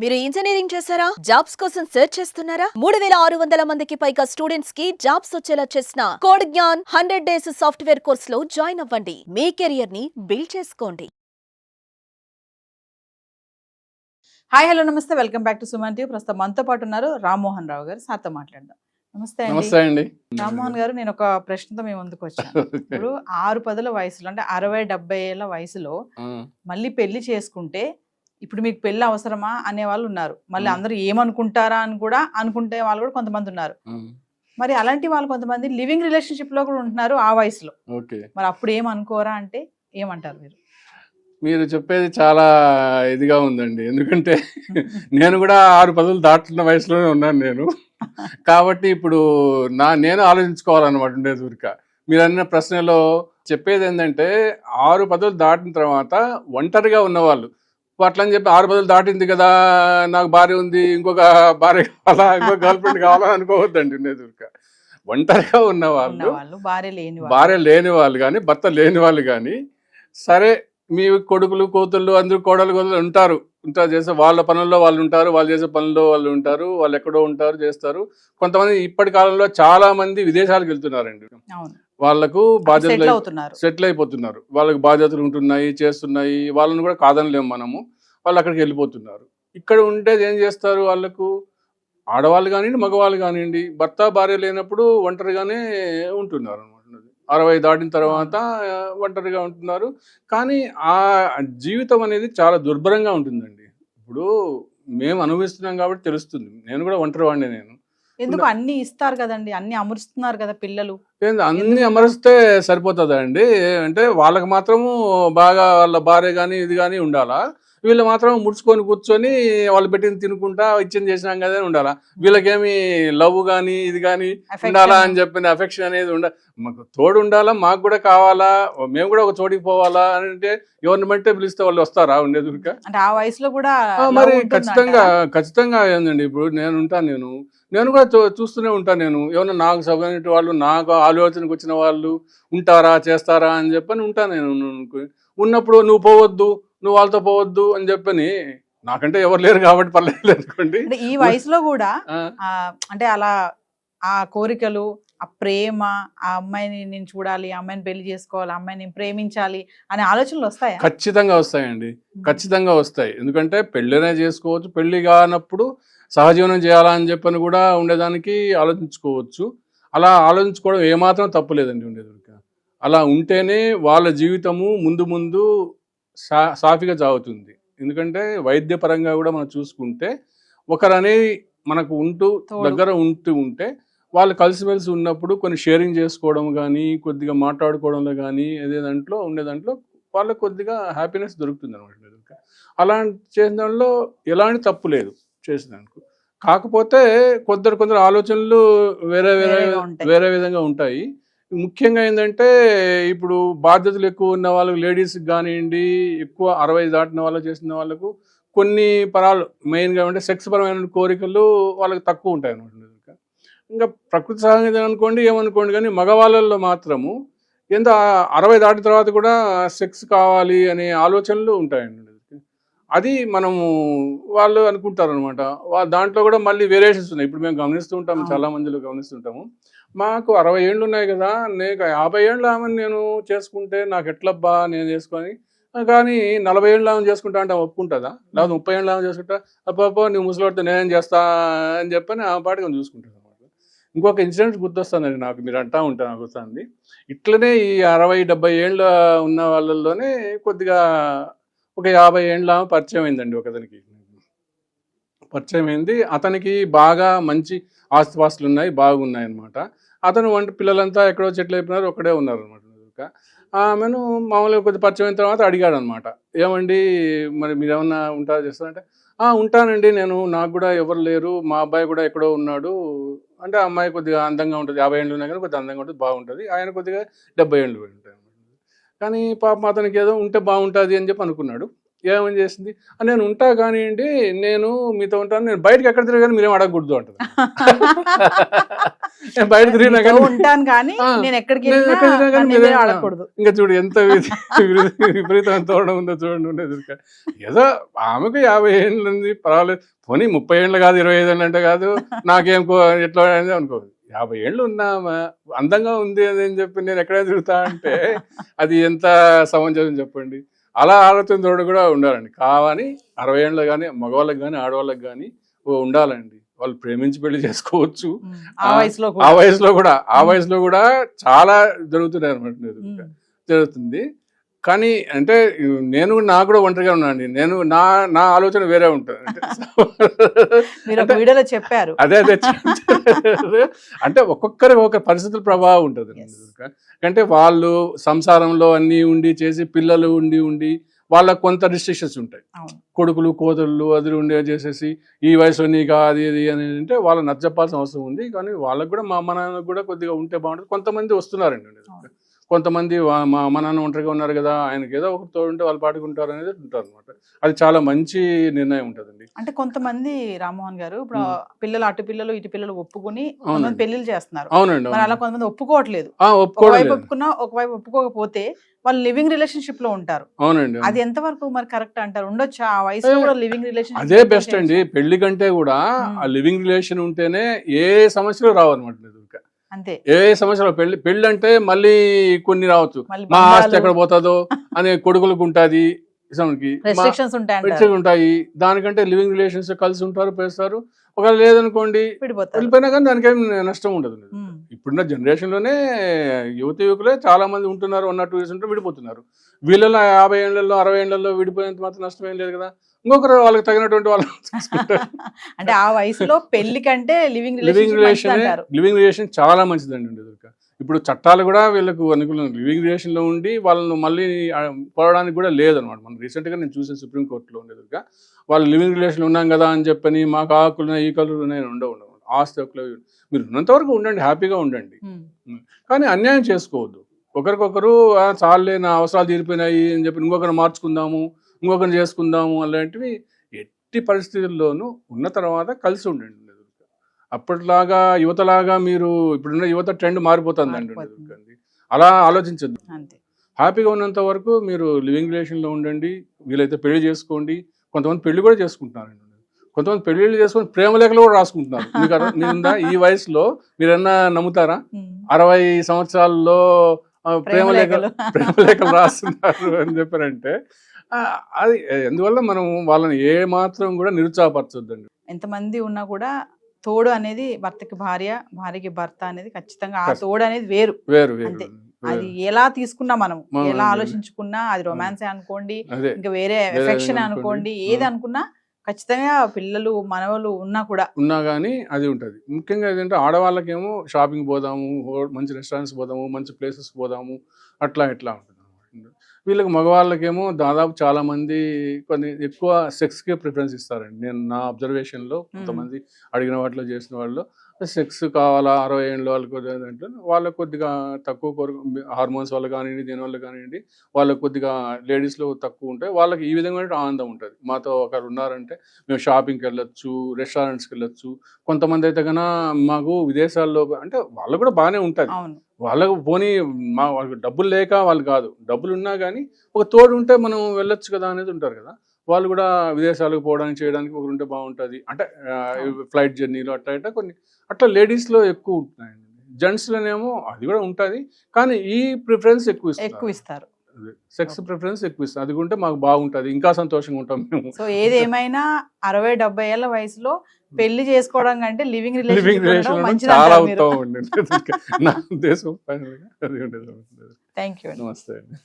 మీరు ఇంజనీరింగ్ చేశారా? జాబ్స్ కోసం సెర్చ్ చేస్తున్నారా? 3600 మందికి పైగా స్టూడెంట్స్ కి జాబ్స్ వచ్చేలా చేసిన code Gyan 100 days software course లో జాయిన్ అవ్వండి. మీ కెరియర్ ని బిల్డ్ చేసుకోండి. హాయ్ హలో నమస్తే welcome back to Suman TV. ప్రస్తుతం మనతో పాటు ఉన్నారు రామ్మోహన్ రావు గారు. సార్తో మాట్లాడదాం. నమస్తే అండి. రామ్మోహన్ గారు, నేను ఒక ప్రశ్నతో మీ ముందుకు వచ్చాను. ఇప్పుడు 6-10 వయసులో, అంటే 60-70 ఏళ్ళ వయసులో మళ్ళీ పెళ్లి చేసుకుంటే ఇప్పుడు మీకు పెళ్లి అవసరమా అనే వాళ్ళు ఉన్నారు. మళ్ళీ అందరూ ఏమనుకుంటారా అని కూడా అనుకుంటే వాళ్ళు కూడా కొంతమంది ఉన్నారు. మరి అలాంటి వాళ్ళు కొంతమంది లివింగ్ రిలేషన్షిప్ లో కూడా ఉంటున్నారు ఆ వయసులో. మరి అప్పుడు ఏమనుకోరా అంటే ఏమంటారు మీరు? మీరు చెప్పేది చాలా ఇదిగా ఉందండి. ఎందుకంటే నేను కూడా 6-10 దాటుతున్న వయసులోనే ఉన్నాను నేను. కాబట్టి ఇప్పుడు నేను ఆలోచించుకోవాలన్నమాట ఉండేది ఊరిక. మీరు అన్న ప్రశ్నలో చెప్పేది ఏంటంటే 6-10 దాటిన తర్వాత ఒంటరిగా ఉన్నవాళ్ళు అట్లని చెప్పి 6-10 దాటింది కదా, నాకు భార్య ఉంది, ఇంకొక భార్య కావాలా, ఇంకొక గర్ల్ ఫ్రెండ్ కావాలా అనుకోవద్దండి ఉండేది ఊరిక. ఒంటరిగా ఉన్నవాళ్ళు, భార్య లేని వాళ్ళు కానీ భర్త లేని వాళ్ళు కానీ, సరే మీ కొడుకులు కూతుళ్ళు అందరూ కోడలు ఉంటారు చేసే వాళ్ళ పనుల్లో వాళ్ళు ఉంటారు, వాళ్ళు చేసే పనుల్లో వాళ్ళు ఉంటారు, వాళ్ళు ఎక్కడో ఉంటారు చేస్తారు. కొంతమంది ఇప్పటి కాలంలో చాలా మంది విదేశాలకు వెళ్తున్నారండి. వాళ్ళకు బాధ్యతలు సెటిల్ అయిపోతున్నారు, వాళ్ళకి బాధ్యతలు ఉంటున్నాయి, చేస్తున్నాయి, వాళ్ళని కూడా కాదనలేము మనము. వాళ్ళు అక్కడికి వెళ్ళిపోతున్నారు. ఇక్కడ ఉండేది ఏం చేస్తారు, వాళ్ళకు ఆడవాళ్ళు కానివ్వండి మగవాళ్ళు కానివ్వండి భర్త భార్య లేనప్పుడు ఒంటరిగానే ఉంటున్నారు అనమాట. 60 దాటిన తర్వాత ఒంటరిగా ఉంటున్నారు. కానీ ఆ జీవితం అనేది చాలా దుర్భరంగా ఉంటుందండి. ఇప్పుడు మేము అనుభవిస్తున్నాం కాబట్టి తెలుస్తుంది. నేను కూడా ఒంటరి వాడిని. నేను ఎందుకు అన్ని ఇస్తారు కదండి, అన్ని అమరుస్తున్నారు కదా పిల్లలు. అన్ని అమరిస్తే సరిపోతుందా అండి? అంటే వాళ్ళకి మాత్రము బాగా వాళ్ళ భార్య కానీ ఇది కానీ ఉండాలా, వీళ్ళు మాత్రం ముడుచుకొని కూర్చొని వాళ్ళు పెట్టింది తినుకుంటా ఇచ్చింది చేసినాం కదా అని ఉండాలా? వీళ్ళకేమి లవ్ కానీ ఇది కానీ ఉండాలా అని చెప్పిన అఫెక్షన్ అనేది మాకు తోడు ఉండాలా, మాకు కూడా కావాలా, మేము కూడా ఒక చోటికి పోవాలా అని అంటే ఎవరిని బట్టే పిలిస్తే వాళ్ళు వస్తారా ఉండేది ఊరిక? అంటే ఆ వయసులో కూడా మరి ఖచ్చితంగా ఏందండి. ఇప్పుడు నేను కూడా చూస్తూనే ఉంటాను. నేను ఏమన్నా నాకు సభ్యుని వాళ్ళు, నాకు ఆలోచనకు వచ్చిన వాళ్ళు ఉంటారా చేస్తారా అని చెప్పని ఉంటాను. నేను ఉన్నప్పుడు నువ్వు పోవద్దు, నువ్వు వాళ్ళతో పోవద్దు అని చెప్పని, నాకంటే ఎవరు లేరు కాబట్టి పర్లేదు అనుకోండి. ఈ వయసులో కూడా అంటే అలా ఆ కోరికలు, ఆ ప్రేమ, ఆ అమ్మాయిని నేను చూడాలి, ఆ అమ్మాయిని పెళ్లి చేసుకోవాలి, ఆ అమ్మాయిని ప్రేమించాలి అనే ఆలోచనలు వస్తాయి. ఖచ్చితంగా వస్తాయండి, ఖచ్చితంగా వస్తాయి. ఎందుకంటే పెళ్ళినే చేసుకోవచ్చు, పెళ్లి కానప్పుడు సహజీవనం చేయాలని చెప్పని కూడా ఉండేదానికి ఆలోచించుకోవచ్చు. అలా ఆలోచించుకోవడం ఏమాత్రం తప్పులేదండి ఉండేది. అలా ఉంటేనే వాళ్ళ జీవితము ముందు ముందు సాఫీగా సాగుతుంది. ఎందుకంటే వైద్యపరంగా కూడా మనం చూసుకుంటే ఒకరనేది మనకు దగ్గర ఉంటే వాళ్ళు కలిసిమెలిసి ఉన్నప్పుడు కొన్ని షేరింగ్ చేసుకోవడం కానీ, కొద్దిగా మాట్లాడుకోవడంలో కానీ, ఉండే దాంట్లో వాళ్ళకి కొద్దిగా హ్యాపీనెస్ దొరుకుతుంది అనమాట. అలా చేసిన దాంట్లో ఎలాంటి తప్పు లేదు చేసినందుకు. కాకపోతే కొందరు ఆలోచనలు వేరే విధంగా ఉంటాయి. ముఖ్యంగా ఏంటంటే ఇప్పుడు బాధ్యతలు ఎక్కువ ఉన్న వాళ్ళకు, లేడీస్కి కానివ్వండి, ఎక్కువ 60 దాటిన వాళ్ళు చేసిన వాళ్ళకు కొన్ని పరాలు మెయిన్గా అంటే సెక్స్ పరమైన కోరికలు వాళ్ళకి తక్కువ ఉంటాయి అనమాట. ఇంకా ప్రకృతి సహజంగా అనుకోండి ఏమనుకోండి, కానీ మగవాళ్ళల్లో మాత్రము 60 దాటిన తర్వాత కూడా సెక్స్ కావాలి అనే ఆలోచనలు ఉంటాయండి. అది మనము వాళ్ళు అనుకుంటారు అనమాట. దాంట్లో కూడా మళ్ళీ వేరియేషన్స్ ఉన్నాయి. ఇప్పుడు మేము గమనిస్తూ ఉంటాము, చాలా మందిలో గమనిస్తుంటాము. మాకు 60 ఏళ్ళు ఉన్నాయి కదా, నేను 50 ఏళ్ళు ఆమెను నేను చేసుకుంటే నాకు ఎట్లబ్బా నేను చేసుకొని, కానీ 40 ఏళ్ళు ఆమెను చేసుకుంటా అంటే ఒప్పుకుంటుందా? లేకపోతే 30 ఏళ్ళు ఆమె చేసుకుంటా అబ్బా నువ్వు ముసలిపడితే నేనేం చేస్తా అని చెప్పని ఆ పాటికి చూసుకుంటాను అనమాట. ఇంకొక ఇన్సిడెంట్ గుర్తొస్తుందండి నాకు, మీరు అంటా ఉంటాను నాకు వస్తుంది. ఇట్లనే ఈ 60-70 ఏళ్ళ ఉన్న వాళ్ళల్లోనే కొద్దిగా ఒక 50 ఏళ్ళ పరిచయం అయిందండి. ఒకతనికి పరిచయం అయింది. అతనికి బాగా మంచి ఆస్తిపాస్తులు ఉన్నాయి, బాగున్నాయి అనమాట. అతను పిల్లలంతా ఎక్కడో చెట్లు అయిపోయినారు, ఒక్కడే ఉన్నారు అనమాట. ఆమెను మామూలుగా కొద్ది పరిచయం అయిన తర్వాత అడిగాడు అనమాట, ఏమండి మరి మీరేమన్నా ఉంటారా చేస్తారంటే, ఉంటానండి నేను, నాకు కూడా ఎవరు లేరు, మా అబ్బాయి కూడా ఎక్కడో ఉన్నాడు అంటే, ఆ అమ్మాయి కొద్దిగా అందంగా ఉంటుంది, 50 ఏళ్ళు ఉన్నాయి కానీ కొద్దిగా అందంగా ఉంటుంది, బాగుంటుంది. ఆయన కొద్దిగా 70 ఏళ్ళు ఉంటాయి. కానీ పాపం అతనికి ఏదో ఉంటే బాగుంటుంది అని చెప్పి అనుకున్నాడు. ఏమని చేసింది, నేను ఉంటా కానివ్వండి, నేను మీతో ఉంటాను, నేను బయటకి ఎక్కడ తిరగాను మీరేం అడగకూడదు అంటది. నేను బయట తిరిగినా మీతో కానీ ఉంటాను కానీ నేను ఎక్కడికి నేను వెళ్ళినా ఎక్కడ తిరిగినా కానీ నన్ను మీరేం ఎవరు అడగకూడదు. ఇంకా చూడు ఎంత విపరీతమైన తోడడం ఉందో చూడండి ఉండేది. ఏదో ఆమెకు 50 ఏళ్ళు ఉంది, పర్వాలేదు, పోనీ 30 ఏళ్ళు కాదు, 25 ఏళ్ళు అంటే కాదు, నాకేం ఎట్లా అనుకో, 50 ఏళ్ళు ఉన్నామా, అందంగా ఉంది అని చెప్పి నేను ఎక్కడైనా తిరుగుతా అంటే అది ఎంత సమంజసం చెప్పండి. అలా ఆలోచన తోడు కూడా ఉండాలండి. కావని 60 ఏళ్ళు కానీ మగవాళ్ళకి కానీ ఆడవాళ్ళకి కానీ ఉండాలండి. వాళ్ళు ప్రేమించి పెళ్లి చేసుకోవచ్చు ఆ వయసులో ఆ వయసులో కూడా చాలా జరుగుతున్నాయి అనమాట, జరుగుతుంది. కానీ అంటే నాకు కూడా ఒంటరిగా ఉన్నానండి. నా ఆలోచన వేరే ఉంటుంది. మీరు ఒక వీడియోలో చెప్పారు. అదే అంటే ఒక్కొక్కరికి ఒక పరిస్థితుల ప్రభావం ఉంటుంది. అంటే వాళ్ళు సంసారంలో అన్ని ఉండి చేసి పిల్లలు ఉండి వాళ్ళకు కొంత రిస్ట్రిక్షన్స్ ఉంటాయి. కొడుకులు కోతలు అదిలు ఉండే చేసేసి ఈ వయసు నీకా అది ఇది అని అంటే వాళ్ళని నచ్చజెప్పాల్సిన అవసరం ఉంది. కానీ వాళ్ళకు కూడా మా అమ్మ నాన్నకు కూడా కొద్దిగా ఉంటే బాగుంటుంది. కొంతమంది వస్తున్నారండి, కొంతమంది మా అమ్మ నాన్న ఒంటరిగా ఉన్నారు కదా, ఆయనకి ఏదో ఒకటి తోడు ఉంటే వాళ్ళు పాటుకుంటారు అనేది ఉంటారు అనమాట. అది చాలా మంచి నిర్ణయం ఉంటుందండి. అంటే కొంతమంది రామ్మోహన్ గారు ఇప్పుడు పిల్లలు అటు పిల్లలు ఇటు పిల్లలు ఒప్పుకుని కొంతమంది పెళ్లిళ్ళు చేస్తున్నారు. అవునండి. మరి అలా కొంతమంది ఒప్పుకోవట్లేదు. ఒకవైపు ఒప్పుకున్నా ఒకవైపు ఒప్పుకోకపోతే వాళ్ళు లివింగ్ రిలేషన్షిప్ లో ఉంటారు. అవునండి. అది ఎంత వరకు మరి కరెక్ట్ అంటారు? ఉండొచ్చా ఆ వయసులో కూడా లివింగ్ రిలేషన్? అదే బెస్ట్ అండి. పెళ్లి కంటే కూడా ఆ లివింగ్ రిలేషన్ ఉంటేనే ఏ సమస్యలు రావన్నమాట. అంతే, ఏ సమస్యలు పెళ్లి అంటే మళ్ళీ కొన్ని రావచ్చు. మా ఆస్తి ఎక్కడ పోతుందో అనే కొడుకులకు ఉంటుంది, రెస్ట్రిక్షన్స్ ఉంటాయి. దానికంటే లివింగ్ రిలేషన్స్ కలిసి ఉంటారు, పేస్తారు. ఒకవేళ లేదనుకోండి వెళ్ళిపోయినా కానీ దానికి ఏం నష్టం ఉండదు. ఇప్పుడున్న జనరేషన్ లోనే యువకులే చాలా మంది ఉంటున్నారు, 1 or 2 years ఉంటే విడిపోతున్నారు. వీళ్ళలో 50 ఏళ్లలో 60 ఏళ్లలో విడిపోయినంత మాత్రం నష్టం ఏం లేదు కదా. ఇంకొకరు వాళ్ళకి తగినటువంటి వాళ్ళు అంటే ఆ వయసులో పెళ్లి కంటే లివింగ్ రిలేషన్ చాలా మంచిదండి. ఇప్పుడు చట్టాలు కూడా వీళ్ళకు అనుకూలంగా లివింగ్ రిలేషన్ లో ఉండి వాళ్ళను మళ్ళీ పోవడానికి కూడా లేదనమాట. మనం రీసెంట్ గా నేను చూసాను సుప్రీంకోర్టులో ఉండేదిగా, వాళ్ళు లివింగ్ రిలేషన్ ఉన్నాం కదా అని చెప్పని మాకు ఆకులు ఈ కలు ఉండవు. ఆస్తి హక్కులు మీరు ఉన్నంత వరకు ఉండండి, హ్యాపీగా ఉండండి. కానీ అన్యాయం చేసుకోవద్దు. ఒకరికొకరు చాలే నా అవసరాలు తీరిపోయినాయి అని చెప్పి ఇంకొకరిని మార్చుకుందాము, ఇంకొకరిని చేసుకుందాము అలాంటివి ఎట్టి పరిస్థితుల్లోనూ ఉన్న తర్వాత కలిసి ఉండండి. అప్పటిలాగా యువతలాగా మీరు ఇప్పుడున్న యువత ట్రెండ్ మారిపోతుందండి. అలా ఆలోచించద్దు. హ్యాపీగా ఉన్నంత వరకు మీరు లివింగ్ రిలేషన్లో ఉండండి. వీలైతే పెళ్లి చేసుకోండి. కొంతమంది పెళ్లి కూడా చేసుకుంటున్నారండి. కొంతమంది పెళ్లిళ్ళు చేసుకొని ప్రేమలేఖలు కూడా రాసుకుంటున్నారు. మీరుందా ఈ వయసులో మీరన్నా నమ్ముతారా? 60 సంవత్సరాల్లో ప్రేమలేఖలు రాస్తున్నారు అని చెప్పారంటే అది ఎందువల్ల మనం వాళ్ళని ఏ మాత్రం కూడా నిరుత్సాహపరచొద్దండి. ఎంతమంది ఉన్నా కూడా తోడు అనేది భర్తకి భార్య, భార్యకి భర్త అనేది ఖచ్చితంగా ఆ తోడు అనేది వేరు అంతే. అది ఎలా తీసుకున్నా మనం ఎలా ఆలోచించుకున్నా అది రొమాన్సే అనుకోండి, ఇంకా వేరే ఎఫెక్షన్ అనుకోండి, ఏది అనుకున్నా ఖచ్చితంగా పిల్లలు మనవలు ఉన్నా కానీ అది ఉంటుంది. ముఖ్యంగా ఏంటంటే ఆడవాళ్ళకేమో షాపింగ్ పోదాము, మంచి రెస్టారెంట్స్ పోదాము, మంచి ప్లేసెస్ పోదాము, అట్లా ఉంటుంది. వీళ్ళకి మగవాళ్ళకేమో దాదాపు చాలా మంది కొన్ని ఎక్కువ సెక్స్కే ప్రిఫరెన్స్ ఇస్తారండి. నేను నా అబ్జర్వేషన్లో కొంతమంది అడిగిన వాటిలో చేసిన వాళ్ళు సెక్స్ కావాలా 60 ఏళ్ళ వాళ్ళకి అంటే వాళ్ళకి కొద్దిగా తక్కువ హార్మోన్స్ వల్ల కానివ్వండి, దీనివల్ల కానివ్వండి, వాళ్ళకి కొద్దిగా లేడీస్లో తక్కువ ఉంటాయి. వాళ్ళకి ఈ విధంగా ఆనందం ఉంటుంది. మాతో ఒకరు ఉన్నారంటే మేము షాపింగ్కి వెళ్ళొచ్చు, రెస్టారెంట్స్కి వెళ్ళొచ్చు. కొంతమంది అయితే కన్నా మాకు విదేశాల్లో అంటే వాళ్ళు కూడా బాగానే ఉంటుంది. వాళ్ళకు పోనీ వాళ్ళకి డబ్బులు లేక వాళ్ళు కాదు, డబ్బులు ఉన్నా కానీ ఒక తోడు ఉంటే మనం వెళ్ళొచ్చు కదా అనేది ఉంటారు కదా. వాళ్ళు కూడా విదేశాలకు పోవడానికి చేయడానికి ఒకరు ఉంటే బాగుంటుంది. అంటే ఫ్లైట్ జర్నీలు అట్లా కొన్ని అట్లా లేడీస్లో ఎక్కువ ఉంటున్నాయండి. జెంట్స్లోనేమో అది కూడా ఉంటుంది, కానీ ఈ ప్రిఫరెన్స్ ఎక్కువ ఇస్తారు. సెక్స్ ప్రిఫరెన్స్ ఎక్కువ ఇస్తారు. అది ఉంటే మాకు బాగుంటుంది, ఇంకా సంతోషంగా ఉంటాం మేము. సో ఏదేమైనా 60-70 ఏళ్ల వయసులో పెళ్లి చేసుకోవడం కంటే లివింగ్ రిలేషన్ చాలా ఉత్తమం అండి. నా ఉద్దేశం. Thank you. నమస్తే అండి.